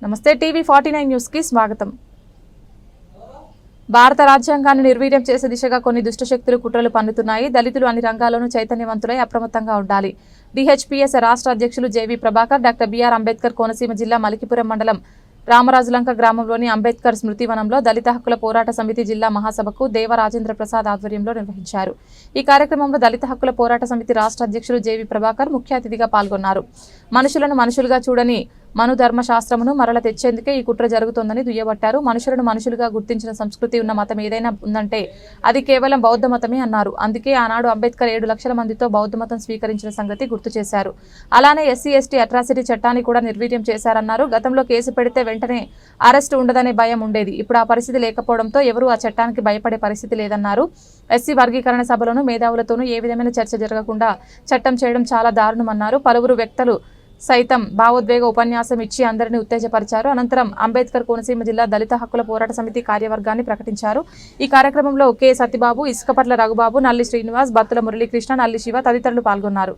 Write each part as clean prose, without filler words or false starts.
నమస్తే TV 49 news కి స్వాగతం. భారత రాజ్యాంగాన్ని నిర్వీర్యం చేసే దిశగా కొన్ని దుష్టశక్తులు కుట్రలు పన్నుతున్నాయి. దళితులు అన్ని రంగాల్లోనూ చైతన్యవంతులై అప్రమత్తంగా ఉండాలి. డిహెచ్పిఎస్ రాష్ట్ర అధ్యక్షులు జేవి ప్రభాకర్, డాక్టర్ బిఆర్ అంబేద్కర్ కోనసీమ జిల్లా మలికిపురం మండలం రామరాజులంక గ్రామంలోని అంబేద్కర్ స్మృతివనంలో దళిత హక్కుల పోరాట సమితి జిల్లా మహాసభకు దేవ రాజేంద్ర ప్రసాద్ ఆధ్వర్యంలో నిర్వహించారు. ఈ కార్యక్రమంలో దళిత హక్కుల పోరాట సమితి రాష్ట్ర అధ్యక్షులు జేవి ప్రభాకర్ ముఖ్య అతిథిగా పాల్గొన్నారు. మనుషులను మనుషులుగా చూడని మనుధర్మ శాస్త్రమును మరల తెచ్చేందుకే ఈ కుట్ర జరుగుతోందని దుయ్యబట్టారు. మనుషులను మనుషులుగా గుర్తించిన సంస్కృతి ఉన్న మతం ఏదైనా ఉందంటే అది కేవలం బౌద్ధ మతమే అన్నారు. అందుకే ఆనాడు అంబేద్కర్ 7 లక్షల మందితో బౌద్ధ మతం స్వీకరించిన సంగతి గుర్తు చేశారు. అలానే ఎస్సీ/ఎస్టీ అట్రాసిటీ చట్టాన్ని కూడా నిర్వీర్యం చేశారన్నారు. గతంలో కేసు పెడితే వెంటనే అరెస్టు ఉండదనే భయం ఉండేది. ఇప్పుడు ఆ పరిస్థితి లేకపోవడంతో ఎవరూ ఆ చట్టానికి భయపడే పరిస్థితి లేదన్నారు. ఎస్సీ వర్గీకరణ సభలోనూ మేధావులతోనూ ఏ విధమైన చర్చ జరగకుండా చట్టం చేయడం చాలా దారుణమన్నారు. పలువురు వ్యక్తులు సైతం భావోద్వేగ ఉపన్యాసం ఇచ్చి అందరినీ ఉత్తేజపరిచారు. అనంతరం అంబేద్కర్ కోనసీమ జిల్లా దళిత హక్కుల పోరాట సమితి కార్యవర్గాన్ని ప్రకటించారు. ఈ కార్యక్రమంలో కె సత్యబాబు, ఇసుకపట్ల రఘుబాబు, నల్లి శ్రీనివాస్, బత్తుల మురళీకృష్ణ, నల్లి శివ తదితరులు పాల్గొన్నారు.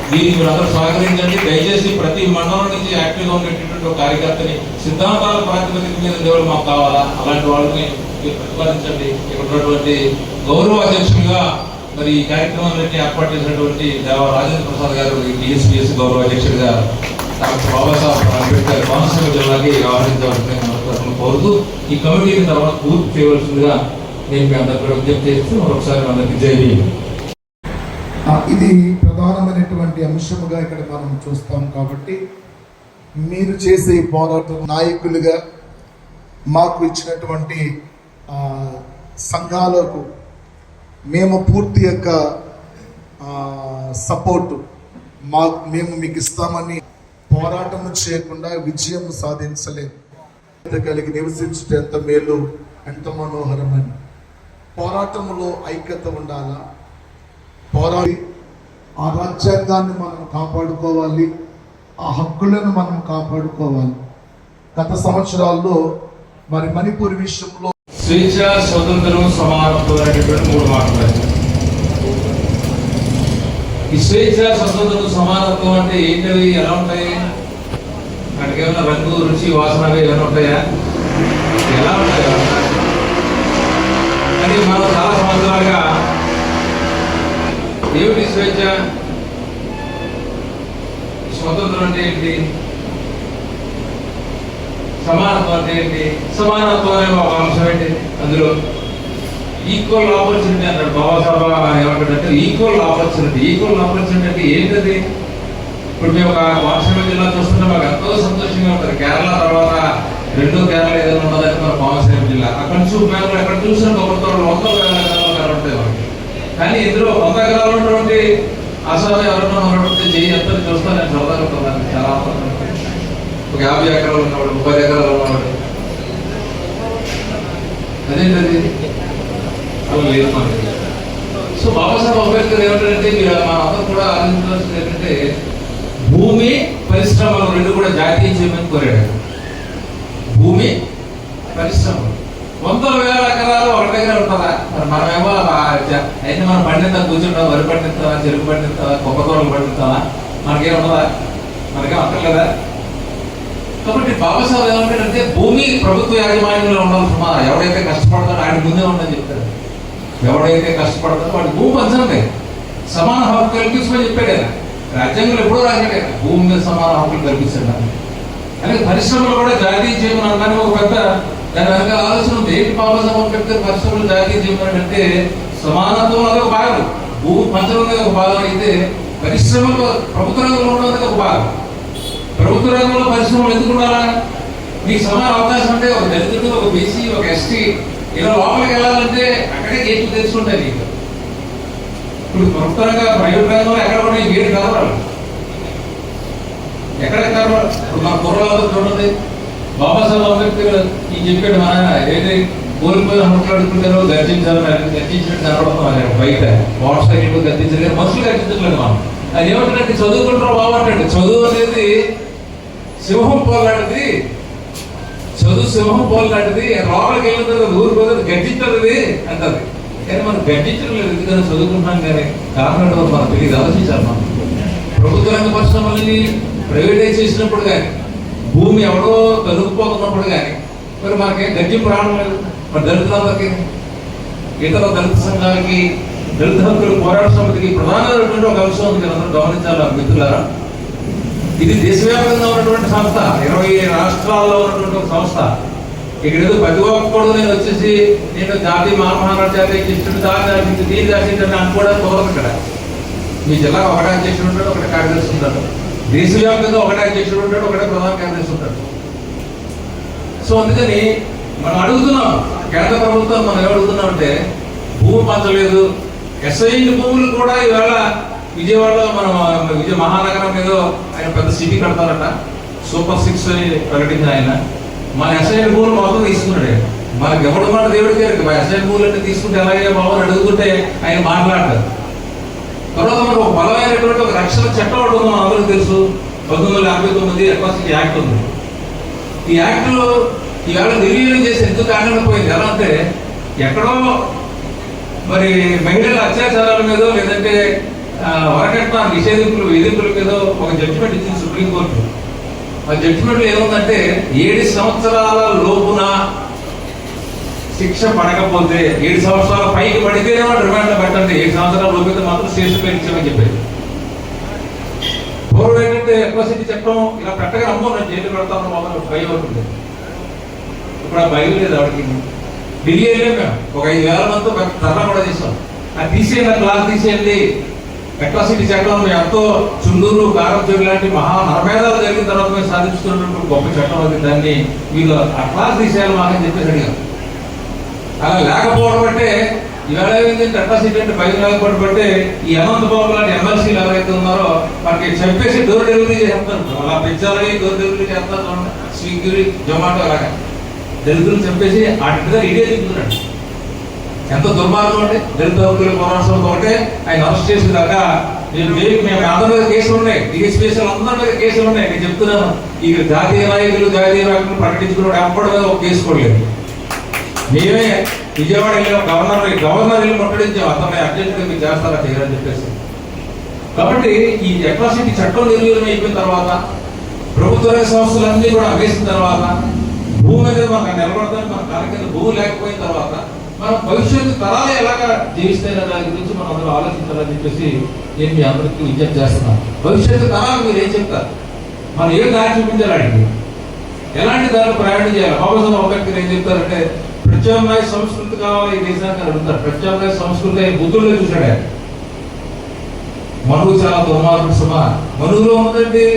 దీనికి మీరందరూ సహకరించండి. దయచేసి ప్రతి మండలం నుంచి యాక్టివ్గా ఉండేటటువంటి ఒక కార్యకర్తని సిద్ధాంతాల ప్రాతిపదిక మీద దేవుడు మాకు కావాలా, అలాంటి వాళ్ళని ప్రతిపాదించండి. ఇక్కడ ఉన్నటువంటి గౌరవ అధ్యక్షులుగా మరి ఈ కార్యక్రమాలన్నీ ఏర్పాటు చేసినటువంటి దేవ రాజేంద్ర ప్రసాద్ గారు డిఎస్పిఎస్ గౌరవ అధ్యక్షుడిగా డాక్టర్ బాబాసాహెబ్ అంబేద్కర్ కోనసీమ జిల్లాకి వ్యవహరించవలసిందని కోరుతూ ఈ కమిటీని తర్వాత పూర్తి చేయవలసిందిగా నేను మీ అందరికీ విజ్ఞప్తి చేస్తూ మరొకసారి అందరికీ జై హింద్. ఇది ప్రధానమైనటువంటి అంశముగా ఇక్కడ మనం చూస్తాం. కాబట్టి మీరు చేసే పోరాటం నాయకులుగా మాకు ఇచ్చినటువంటి సంఘాలకు మేము పూర్తి యొక్క సపోర్టు మేము మీకు ఇస్తామని పోరాటం చేయకుండా విజయం సాధించలేదు. కలిగి నివసించుట ఎంత మేలు, ఎంత మనోహరమని. పోరాటంలో ఐక్యత ఉండాలా, పోరాడి ఆ రాజ్యాంగాన్ని మనం కాపాడుకోవాలి, ఆ హక్కులను మనం కాపాడుకోవాలి. గత సంవత్సరాల్లో మరి మణిపూర్ విషయంలో స్వేచ్ఛ, స్వతంత్రం, సమానత్వం అనేటువంటి 3 మాటలు. ఈ స్వేచ్ఛ, స్వతంత్రం, సమానత్వం అంటే ఏంటవి, ఎలా ఉంటాయి? వాటికి ఏమైనా రంగు, రుచి, వాసన ఏమైనా ఉంటాయా? ఎలా ఉంటాయి? అని మనం చాలా సంవత్సరాలుగా ఏమిటి స్వేచ్ఛ, స్వతంత్రం అంటే ఏంటి, సమానత్వం అంటే ఏంటి? సమానత్వం అనే ఒక అంశం ఏంటి? అందులో ఈక్వల్ ఆపర్చునిటీ అన్నాడు బాబాసాహెబ్. ఏమంటాడంటే ఈక్వల్ ఆపర్చునిటీ. ఈక్వల్ ఆపర్చునిటీ అంటే ఏంటది? ఇప్పుడు మేము ఒక కోనసీమ జిల్లా చూస్తుంటే మాకు ఎంతో సంతోషంగా ఉంటుంది. కేరళ తర్వాత రెండో కేరళ ఏదైనా ఉన్నదంటే మన కోనసీమ జిల్లా. అక్కడ మేము ఎక్కడ చూసిన ఒకరితో 100 ఎకరాలు ఉంటాయి మనకి. కానీ ఇందులో 100 ఎకరాలు ఉన్నటువంటి అసలు ఎవరన్నా ఉన్నటువంటి చెయ్యి ఎంత చూస్తా నేను సరదాగా ఉంటాను. చాలా ఒక 50 ఎకరాలు ఉన్నవాడు, 30 ఎకరాలు ఉన్నవాడు, అదేంటది అలా లేదు మనకి. సో బాబాసాహెబ్ అంబేద్కర్ ఏమంటారంటే మీరు మనందరూ కూడా ఆలోచించాల్సింది ఏంటంటే భూమి, పరిశ్రమలు 2 కూడా జాతీయం చేయమని కోరాడు. భూమి, పరిశ్రమలు 100,000 ఎకరాలు ఒక దగ్గర ఉంటుందా? మరి మనమేమో అయితే మనం పండిద్దాం, కూర్చుంటాం, వరి పండిస్తావా, చెరుకు పండిస్తావా, కొబ్బరితోటలు పండిస్తావా? మనకేం ఉండదా? మనకేం అక్కర్లేదా? కాబట్టి బాబాసాహెబ్ ఏమంటాడంటే భూమి ప్రభుత్వ యాజమాన్యంలో ఉండాలి. సుమా ఎవడైతే కష్టపడతాడో ఆయన ముందే ఉండని చెప్తాడు. ఎవడైతే కష్టపడతాడో వాడి భూమి పంచండి, సమాన హక్కు కల్పించమని చెప్పాడు ఆయన. రాజ్యాంగంలో ఎప్పుడో రాశాడు ఆయన భూమి మీద సమాన హక్కులు కల్పిస్తాడు. అలాగే పరిశ్రమలు కూడా జాతీయ చేయమని అనడానికి ఒక పెద్ద దాని వెనక ఆలోచన ఉంది. ఏంటి బాబాసాహెబ్ అంబేద్కర్ పరిశ్రమలు జాతీయ చేయమని అంటే సమానత్వం అదొక భాగం, భూమి పంచడం ఒక భాగం అయితే పరిశ్రమలు ప్రభుత్వ రంగంలో ఉండడం ఒక భాగం. ప్రభుత్వ రంగంలో పరిశ్రమలు ఎందుకు ఉండాలా? మీకు సమాన అవకాశం అంటే ఒక దళితుడు, ఒక బీసీ, ఒక ఎస్టీ ఇలా లోపలికి వెళ్ళాలంటే అక్కడే గేట్లు తెచ్చుకుంటాయి నీకు. ఇప్పుడు ప్రభుత్వంగా ప్రైవేట్ రంగంలో ఎక్కడ కూడా ఈ గేట్ కలవాలి, ఎక్కడ కలవాలి. ఇప్పుడు మన పూర్వలో చూడండి, బాబాసాహెబ్ అంబేద్కర్ ఈ చెప్పాడు, మన ఏదైతే కోల్పోయి మాట్లాడుకుంటారో గర్జించినట్టు కనపడుతున్నాం బయట వాట్స్ సైడ్ గర్జించారు కానీ మనుషులు గర్జించట్లేదు. మనం అది ఏమంటారంటే చదువుకుంటారు బాగుంటాడు. చదువు అనేది సింహం పోలాంటిది, చదువు సింహం పోలాంటిది. లోపలికి వెళ్ళిన తర్వాత ఊరు పోతే గర్జించదు అంటది. కానీ మనం గర్జించడం లేదు, ఎందుకంటే చదువుకుంటున్నాం. కానీ కారణం మనకు తెలియదు. ఆలోచించాలి మనం. ప్రభుత్వ రంగ పరిశ్రమలని ప్రైవేటైజ్ చేసినప్పుడు కానీ, భూమి ఎవడో తొలగిపోతున్నప్పుడు కానీ మరి మనకేం గర్జింపు రావడం లేదు. మరి దళితులందరికీ, ఇతర దళిత సంఘాలకి, దళిత హక్కులు పోరాట సమితికి ప్రధానమైనటువంటి ఒక అంశం ఉంది. అందరూ గమనించాలి మిత్రులారా. ఇది దేశవ్యాప్తంగా ఉన్నటువంటి సంస్థ, 20 రాష్ట్రాల్లో ఉన్నటువంటి ఒక సంస్థ. ఇక్కడ ఏదో ప్రతి ఒక్కడు నేను వచ్చేసి నేను జాతీయ మహామహారాజు జాతీయ అధ్యక్షుడు దీని దాచిందని అనుకోవడానికి కుదరదు. ఇక్కడ మీ జిల్లాకు ఒకటే అధ్యక్షుడు ఉంటాడు, ఒకటే కార్యదర్శి ఉంటాడు. దేశవ్యాప్తంగా ఒకటే అధ్యక్షుడు ఉంటాడు, ఒకటే ప్రధాన కార్యదర్శి ఉంటాడు. సో అందుకని మనం అడుగుతున్నాం, కేంద్ర ప్రభుత్వం మనం ఏమడుగుతున్నాం అంటే భూమి పంచలేదు. ఎస్ఐ భూములు కూడా ఈవేళ విజయవాడలో మనం విజయ మహానగరం మీద ఆయన పెద్ద సిటీ కడతారట, సూపర్ 6 అని ప్రకటించిన ఆయన. మన ఎస్ఐ భూములు మొత్తం తీసుకున్నాడు. మనకి ఎవడు మాట దేవుడి గారికి ఎస్ఐ భూములు అంటే తీసుకుంటే ఎలాగే బాబు అడుగుతుంటే ఆయన మాట్లాడతారు. తర్వాత మనకు ఒక బలమైనటువంటి ఒక రక్షణ చట్టం ఒకటి ఉంది, అందరికీ తెలుసు. 1959 అట్రాసిటీ యాక్ట్ ఉంది. ఈ యాక్ట్లో ఈవేళ నిర్వీర్యం చేసి ఎందుకు ఆగలేకపోయింది? ఎలా అంటే ఎక్కడో మరి మహిళల అత్యాచారాల మీద లేదంటే వరకట్న నిషేధింపులు వేధింపుల మీద ఒక జడ్జిమెంట్ ఇచ్చింది సుప్రీంకోర్టు. ఆ జడ్జిమెంట్లో ఏముందంటే 7 సంవత్సరాల లోపున శిక్ష పడకపోతే, 7 సంవత్సరాల పైకి పడితేనే వాడు రిమాండ్లో పెట్టండి, 7 సంవత్సరాల లోపైతే మాత్రం స్టేషన్ పై ఇచ్చామని చెప్పేది. పూర్వం ఏంటంటే అట్రాసిటీ చట్టం ఇలా పెట్టగా అమ్మో నేను జైలు పెడతాను మాత్రం భయం అవుతుంది. ఇప్పుడు ఆ భయం లేదు ఆవిడకి. ఢిల్లీ వెళ్ళాం మేము, ఒక 5,000 మందితో ధర్నా కూడా చేసాం. అది తీసేయండి, ఆ క్లాస్ తీసేయండి. అట్రాసిటీ చట్టం మేము ఎంతో చుండూరు కారంచేడు లాంటి మహా నరమేధాలు జరిగిన తర్వాత మేము సాధించుకున్నటువంటి గొప్ప చట్టం అది. దాన్ని వీళ్ళు ఆ క్లాస్ తీసేయాలి మాకని చెప్పేసి అడిగారు. అలా లేకపోవడం బట్టే ఇవాళ ఏంటంటే అట్రాసిటీ అంటే భయం లేకపోవడం బట్టే ఈ అనంతబాబు లాంటి ఎమ్మెల్సీలు ఎవరైతే ఉన్నారో మనకి చెప్పేసి డోర్ డెలివరీ చేస్తారు. అలా పెంచాలని డోర్ డెలివరీ చేస్తారు, స్విగ్గీ జొమాటో అలాగా దళితులు చెప్పేసి వాటి మీద ఇదే దిగుతున్నాడు. ఎంత దుర్మార్గం అంటే దళిత హక్కుల పోరాటం ఒకటే ఆయన అరెస్ట్ చేసిన దాకా మేము అందరి మీద కేసులు ఉన్నాయి, డిఎస్పీఎస్ఎల్ అందరి మీద కేసులు ఉన్నాయి. నేను చెప్తున్నాను, ఈ జాతీయ నాయకులు ప్రకటించుకున్న ఎప్పటి మీద ఒక కేసు కూడా లేదు. మేమే విజయవాడ వెళ్ళాం, గవర్నర్ వెళ్ళి ముట్టడించాం, అతన్ని అర్జెంట్గా మీరు చేస్తారా చేయరని చెప్పేసి. కాబట్టి ఈ అట్రాసిటీ చట్టం నిర్వీర్యం అయిపోయిన తర్వాత, ప్రభుత్వ రంగ సంస్థలన్నీ కూడా అమ్మేసిన తర్వాత, భూమి అనేది మనకు నిలబడతానికి మన కాలం కింద భూమి లేకపోయిన తర్వాత మనం భవిష్యత్తు తరాలు ఎలాగా జీవిస్తాయన్న దాని గురించి మనం అందరూ ఆలోచించాలని చెప్పేసి నేను మీ అందరికీ విజ్ఞప్తి చేస్తున్నాను. భవిష్యత్తు తరాలు మీరు ఏం చెప్తారు? మనం ఏం దారి చూపించాలి, అడిగి ఎలాంటి దారిలో ప్రయాణం చేయాలి? బాబాసాహెబ్ అంబేద్కర్ ఏం చెప్తారంటే ప్రత్యామ్నాయ సంస్కృతి కావాలి ఈ దేశానికి అడుగుతారు. ప్రత్యామ్నాయ సంస్కృతి ఆయన బుద్ధుల్లో చూశాడు. ఆయన మనువు చాలా దుర్మార్గుడు సుమా. మనువులో ఉందండి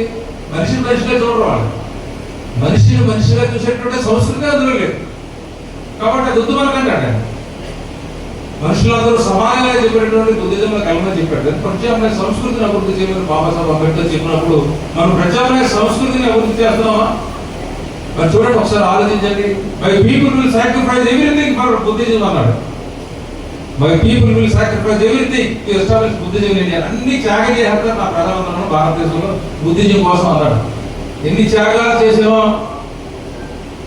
మనిషిని మనిషిగా చూడరు, వాళ్ళు మనిషిని మనిషిగా చూసేటువంటి సంస్కృతి అందులో లేదు. కాబట్టి అది వద్దు మనకంటాడు ఆయన. మనుషులందరూ సమానంగా చెప్పేటువంటి బుద్ధిజంలో కలమని చెప్పాడు. ప్రత్యామ్నాయ సంస్కృతిని అభివృద్ధి చేయమని బాబాసాహెబ్ అంబేద్కర్ చెప్పినప్పుడు మనం ప్రత్యామ్నాయ సంస్కృతిని అభివృద్ధి చేస్తున్నామా? మరి చూడండి, ఒకసారి ఆలోచించండి. My people will sacrifice everything for Buddhism అన్నాడు. My people will sacrifice everything to establish Buddhism in India. అన్ని త్యాగం చేస్తారు నా ప్రధానమంత్రులను భారతదేశంలో బుద్ధిజం కోసం అన్నాడు. ఎన్ని త్యాగాలు చేసామో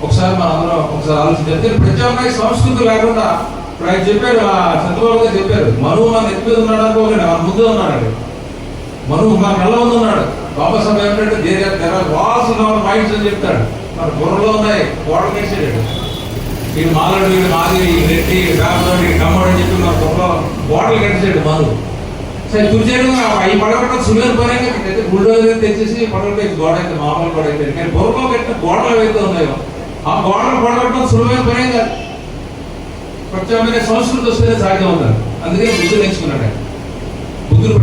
ఒకసారి మనం అందరం ఒకసారి ఆలోచించాలి. ప్రత్యామ్నాయ సంస్కృతి లేకుండా ఇప్పుడు ఆయన చెప్పాడు, చంద్రబాబు గారు చెప్పారు, మనువు మన ఎత్తి మీద ఉన్నాడు అనుకోకండి, మన ముందు ఉన్నాడు. మనువు మన కళ్ళ ముందు ఉన్నాడు. బాబాసాహెబ్ ఏమిటంటే వాల్స్ మైండ్స్ అని చెప్తాడు. మన బుర్రలో ఉన్నాయి, గోడలు వేసాడు. వీడు మాలడు, వీడు మాది, రెడ్డి, రామదాడు, కమ్మడు అని చెప్పి మన బుర్రలో గోడలు కట్టేసాడు మనువు. సరే చూసేయడం అవి పడగొట్టడం సులువైన పని. బుల్డోజర్ తెచ్చేసి పడగొట్టేసి గోడ అయితే మామూలు గోడ అయితే, కానీ బుర్రలో కట్టిన గోడలు ఏవైతే ఉన్నాయో ఆ గోడలు పడగొట్టడం సులువైన పనే కాదు. ప్రత్యామ్నాయ సంస్కృతి వస్తేనే సాధ్యం అవుతారు. అందుకే బుద్ధులు నేర్చుకున్నాడు. బుద్ధులు